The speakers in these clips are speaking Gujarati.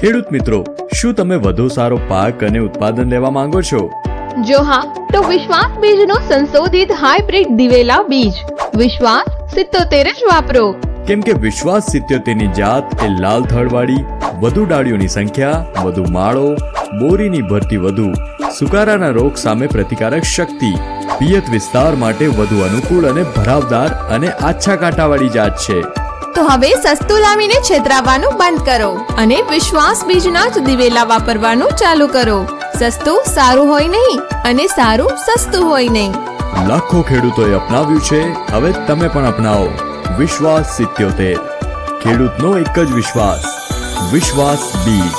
ખેડૂત મિત્રો, શું તમે વધુ સારો પાક અને ઉત્પાદન લેવા માંગો છો? જો હા, તો વિશ્વાસ બીજનું સંશોધિત હાઇબ્રિડ દિવેલા બીજ વિશ્વાસ 77 જ વાપરો. કેમ કે વિશ્વાસ 77 ની જાત એ લાલ થડવાળી, વધુ ડાળીઓની સંખ્યા, વધુ માળો, બોરીની ભરતી વધુ, સુકારાના રોગ સામે પ્રતિકારક શક્તિ, પિયત વિસ્તાર માટે વધુ અનુકૂળ અને ભરાવદાર અને આછા કાંટાવાળી જાત છે. તો હવે સસ્તું લાવીને છેતરાવાનું બંધ કરો અને વિશ્વાસ બીજના જ દિવેલા વાપરવાનું ચાલુ કરો. સસ્તું સારું હોય નહીં અને સારું સસ્તું હોય નહીં. લાખો ખેડૂતોએ અપનાવ્યું છે, હવે તમે પણ અપનાવો. વિશ્વાસ 77, ખેડૂતનો એક જ વિશ્વાસ, વિશ્વાસ બીજ.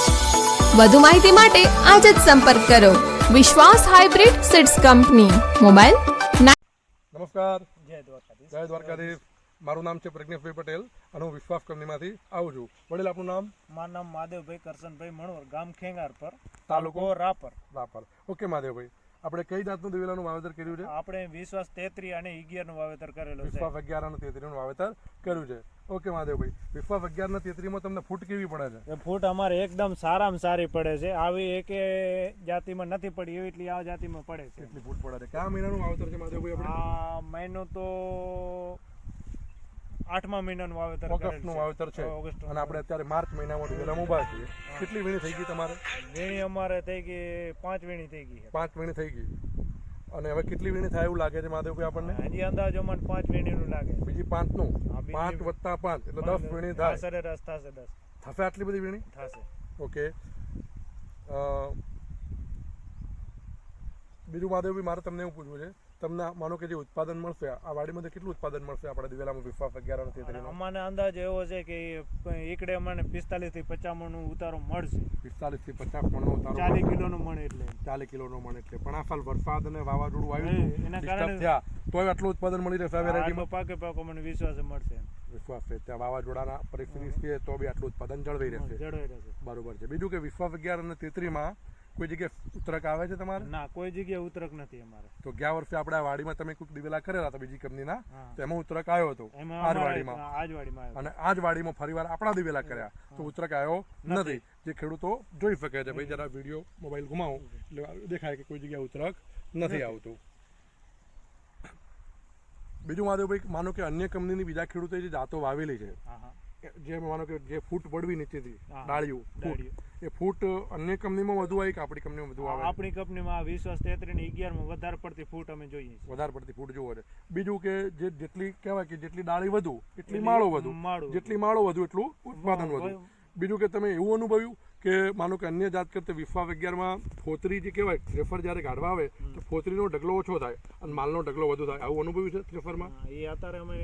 વધુ માહિતી માટે આજ જ સંપર્ક કરો વિશ્વાસ હાઇબ્રિડ સીડ્સ કંપની. મોબાઈલ નમસ્કાર, જય દ્વારકાધીશ. મારું નામ છે પ્રજ્ઞેશભાઈ પટેલ અને હું વિશ્વાસ કંપનીમાંથી આવું છું. વડીલ, આપનું નામ? મારું નામ મહાદેવભાઈ કરશનભાઈ મણવર, ગામ ખેંગારપર, તાલુકો રાપર. રાપર. ઓકે મહાદેવભાઈ, આપણે કઈ જાતનું દિવેલાનું વાવેતર કર્યું છે? આપણે વિશ્વાસ 33 અને 11 નું વાવેતર કરેલું છે. વિશ્વાસ 11 અને 33 નું વાવેતર કર્યું છે. ઓકે મહાદેવભાઈ, વિશ્વાસ 11 અને 33 માં તમને ફૂટ કેવી પડે છે? એ ફૂટ અમારે એકદમ સારામાં સારી પડે છે. આવી એકે જાતિમાં નથી પડી એવી એટલી આ જાતિમાં પડે છે. કેટલી ફૂટ પડે છે? કયા મહિનાનું વાવેતર છે મહાદેવભાઈ આપણે? આ મહિનો તો 8મા મહિનાનું વાવેતર ઓગસ્ટનું વાવેતર છે અને આપણે અત્યારે માર્ચ મહિનામાં દિવેલામાં ઊભા છીએ. કેટલી વીણી થઈ ગઈ તમારે? વીણી અમારે થઈ ગઈ 5 વીણી થઈ ગઈ. 5 વીણી થઈ ગઈ. અને હવે કેટલી વીણી થાય એવું લાગે છે મહાદેવભાઈ આપણને? હજી અંદાજો મને 5 વીણીનું લાગે. બીજી 5 નું? 5 વત્તા 5 એટલે 10 વીણી થાય. સરેરાશ થશે 10. થશે આટલી બધી વીણી? થશે. ઓકે. બીજું મહાદેવભાઈ, મારે તમને એવું પૂછવું છે, તમને માનો કે જે ઉત્પાદન મળશે આ વાડીમાં કેટલું ઉત્પાદન મળશે આપણા દિવેલામાં વિશ્વાસ 11 અને 33 માં? અમને અંદાજ એવો છે કે એકડે અમને 45 થી 50 મણનું ઉતારો મળશે. 45 થી 50 મણનો ઉતારો? 40 કિલોનું મણ એટલે 40 કિલોનો મણ એટલે. પણ આ સાલ વરસાદ અને વાવાઝોડું આવ્યું એના ડિસ્ટર્બ કારણે થયા તોય આટલું ઉત્પાદન મળી રહેશે આ વેરાયટીમાં? પાકે મને વિશ્વાસ મળશે. વિશ્વાસ છે ત્યાં વાવાઝોડાના પરિસ્થિતિ છે તો બી આટલું ઉત્પાદન જળવાઈ રહેશે. બરોબર છે. બીજું કે વિશ્વાસ 11 અને 33 માં કોઈ જગ્યાએ ઉતરક આવે છે તમારે? ના, કોઈ જગ્યાએ ઉતરક નથી અમારે. તો ગયા વર્ષે આપણે આ વાડીમાં તમે કોઈક દિવેલા કરેલા હતા બીજી કંપનીના, તો એમાં ઉતરક આવ્યો હતો આ જ વાડીમાં. અને આ જ વાડીમાં ફરીવાર આપણા દિવેલા કર્યા તો ઉતરક આવ્યો નથી. જે ખેડૂતો જોઈ શકે છે. ભાઈ જરા વિડીયો મોબાઈલ ઘુમાવો એટલે દેખાય કે કોઈ જગ્યાએ ઉતરક નથી આવતું. બીજું મહાદેવભાઈ, માનો કે અન્ય કંપનીની બીજા ખેડૂતોએ જે જાતો વાવેલી છે, જે માનો કે જે ફૂટ પડવી નીચેથી ડાળીઓ એ ફૂટ અન્ય કંપનીમાં વધુ આવી કે આપણી કંપનીમાં વધુ આવે? આપણી કંપનીમાં વિશ્વાસ 33 ને 11 માં વધારે પડતી ફૂટ અમે જોઈએ. વધારે પડતી ફૂટ જોવો છે. બીજું કે જેટલી કહેવાય કે જેટલી ડાળી વધુ એટલી માળો વધુ, જેટલી માળો વધુ એટલું ઉત્પાદન વધુ. બીજું કે તમે એવું અનુભવ્યું કે માનો કે અન્ય જાત કરતા વિશ્વાસ 11 માં ફોતરી જે કહેવાય થ્રેફર જ્યારે કાઢવા આવે તો ફોતરીનો ઢગલો ઓછો થાય અને માલનો ઢગલો વધુ થાય, આવું અનુભવ્યું છે થ્રેફરમાં? એ અત્યારે અમે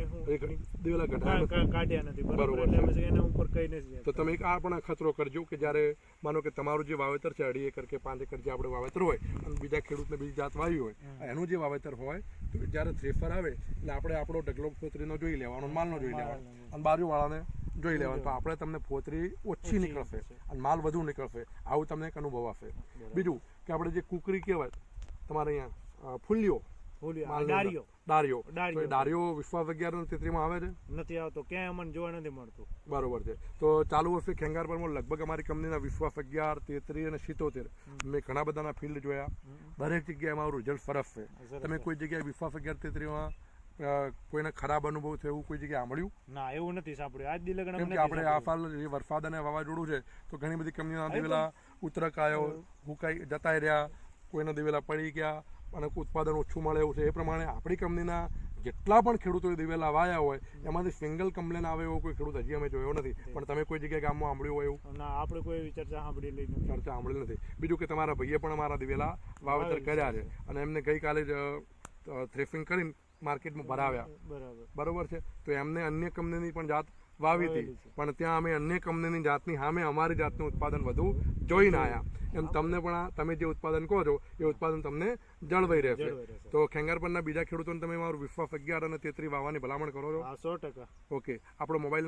દિવેલા કાઢ્યા નથી. બરોબર છે. એના ઉપર કઈ નથી. તો તમે એક આ પણ ખતરો કરજો કે જ્યારે માનો કે તમારું જે વાવેતર છે 2.5 એકર કે 5 એકર જે આપણે વાવેતર હોય અને બીજા ખેડૂતને બીજી જાત વાવી હોય એનું જે વાવેતર હોય તો જ્યારે થ્રેફર આવે એટલે આપણે આપણો ઢગલો ફોતરીનો જોઈ લેવાનો, માલનો જોઈ લેવાનો અને બાજુવાળાને જોઈ લેવાનું. તો આપણે તમને ફોતરી ઓછી નીકળશે અને માલ વધુ નીકળશે, આવું તમને એક અનુભવ આવશે. બીજું કે આપણે જે કુકરી કહેવાય તમારે અહીંયા ફૂલીઓ ડાળીઓ વિશ્વાસ 11 અને 33 માં આવે છે? નથી આવતો, ક્યાંય અમને જોવા નથી મળતું. બરોબર છે. તો ચાલુ વર્ષે ખેંગારપરમાં લગભગ અમારી કંપનીના વિશ્વાસ 11, 33 અને 77 મેં ઘણા બધાના ફિલ્ડ જોયા. દરેક જગ્યાએ અમારું રિઝલ્ટ સરસ છે. તમે કોઈ જગ્યાએ વિશ્વાસ 11, 33 માં કોઈને ખરાબ અનુભવ થયો એવું કોઈ જગ્યાએ સાંભળ્યું? ના, એવું નથી સાંભળ્યું આજ દિલે. કેમ કે આપણે આ સાલ જે વરસાદ અને વાવાઝોડું છે તો ઘણી બધી કંપનીના દિવેલા ઉતરક આવ્યો, હુકાઈ જતા રહ્યા, કોઈના દિવેલા પડી ગયા અને ઉત્પાદન ઓછું મળે એવું છે. એ પ્રમાણે આપણી કંપનીના જેટલા પણ ખેડૂતોએ દિવેલા વાયા હોય એમાંથી સિંગલ કમ્પ્લેન આવે એવો કોઈ ખેડૂત હજી અમે જોયો નથી. પણ તમે કોઈ જગ્યાએ ગામમાં સાંભળ્યું હોય એવું? ના, આપણે કોઈ એવી ચર્ચા સાંભળી નથી. બીજું કે તમારા ભાઈએ પણ અમારા દિવેલા વાવેતર કર્યા છે અને એમને ગઈકાલે જ થ્રેફિંગ કરીને માર્કેટમાં ભરાવ્યા. બરોબર છે. તો એમને અન્ય કંપનીની પણ જાત વાવી હતી પણ ત્યાં અમે અન્ય કંપનીની જાતની સામે અમારી જાતનું ઉત્પાદન વધુ જોઈને આવ્યા. એમ તમને પણ તમે જે ઉત્પાદન કહો છો એ ઉત્પાદન તમને જળવાઈ રહેશે. તો ખેંગારપરના બીજા ખેડૂતોને તમે મારું વિશ્વાસ 11 અને 33 વાવવાની ભલામણ કરો છો? 100%. ઓકે. આપણો મોબાઈલ